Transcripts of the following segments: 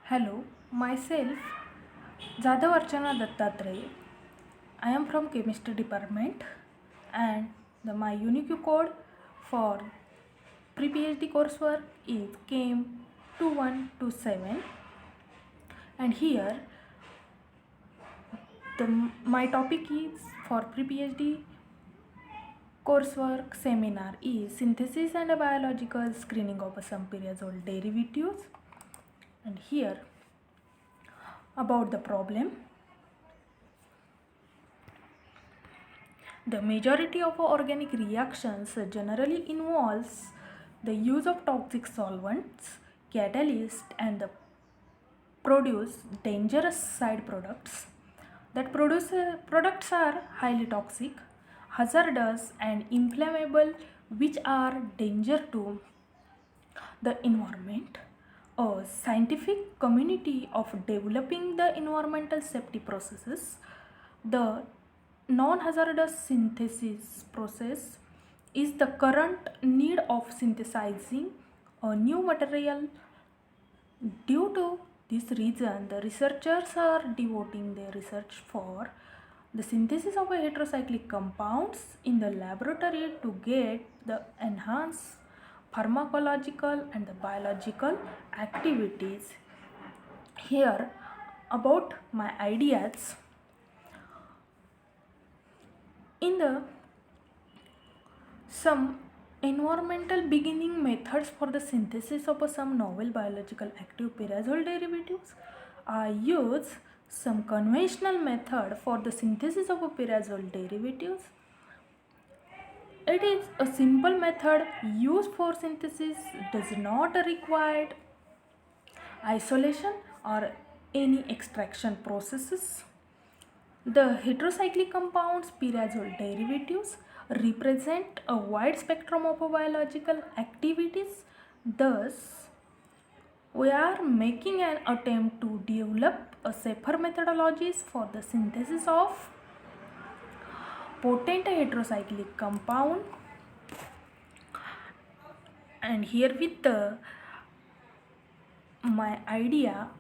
Hello, myself Jadhav Archana Dattatreya. I am from chemistry department and my unique code for pre-PhD coursework is Chem 2127, and here my topic is for pre-PhD coursework seminar is synthesis and biological screening of some pyrazole derivatives, and here about the problem. The majority of organic reactions generally involves the use of toxic solvents, catalysts, and produce dangerous side products. Products are highly toxic, hazardous, and inflammable, which are danger to the environment. A scientific community of developing the environmental safety processes. The non-hazardous synthesis process is the current need of synthesizing a new material. Due to this reason, the researchers are devoting their research for the synthesis of a heterocyclic compounds in the laboratory to get the enhanced pharmacological and the biological activities. Here about my ideas. In the some environmental beginning methods for the synthesis of some novel biological active pyrazole derivatives, I use some conventional method for the synthesis of a pyrazole derivatives. It is a simple method used for synthesis, does not require isolation or any extraction processes. The heterocyclic compounds pyrazole derivatives represent a wide spectrum of biological activities. Thus, we are making an attempt to develop a safer methodologies for the synthesis of potent heterocyclic compound. And here with my idea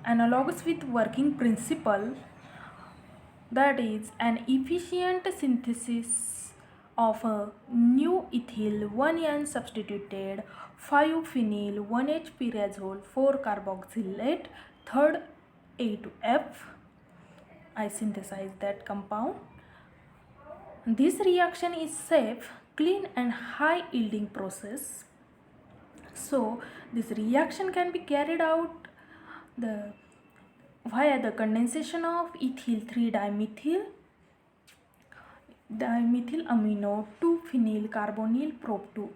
analogous with working principle, that is an efficient synthesis of a new ethyl 1N substituted 5-phenyl 1H pyrazole 4-carboxylate third A to F. I synthesize that compound. This reaction is safe, clean and high yielding process. So this reaction can be carried out via the condensation of ethyl 3-dimethyl amino 2-phenyl carbonyl prop to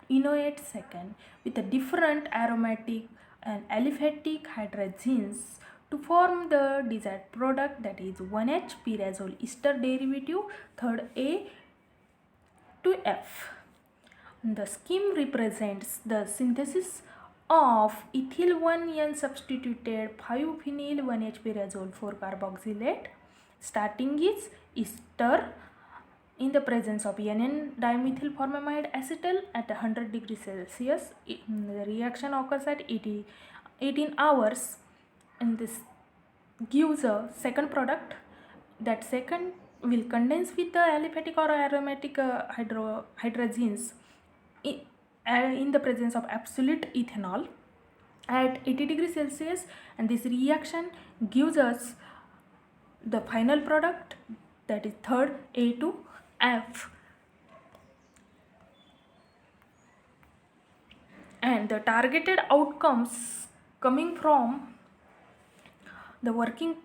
enoate second with a different aromatic and aliphatic hydrazines to form the desired product, that is 1H pyrazole ester derivative third A to F. The scheme represents the synthesis of ethyl 1N substituted 5-phenyl 1H pyrazole 4-carboxylate. Starting is ester in the presence of N,N-dimethyl formamide acetal at 100 degrees Celsius. The reaction occurs at 18 hours, and this gives a second product. That second will condense with the aliphatic or aromatic hydrazines in the presence of absolute ethanol at 80 degrees Celsius, and this reaction gives us the final product, that is third A to F. And the targeted outcomes coming from the working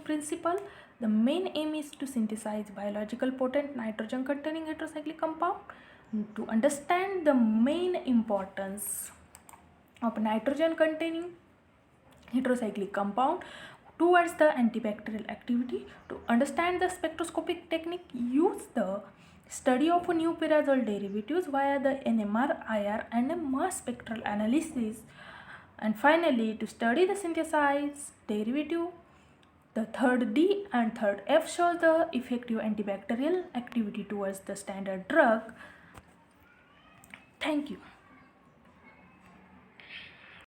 principle. The main aim is to synthesize biological potent nitrogen containing heterocyclic compound. To understand the main importance of nitrogen containing heterocyclic compound towards the antibacterial activity, to understand the spectroscopic technique, use the study of new pyrazole derivatives via the NMR, IR and mass spectral analysis, and finally to study the synthesized derivative The third D and third F shows the effective antibacterial activity towards the standard drug. Thank you.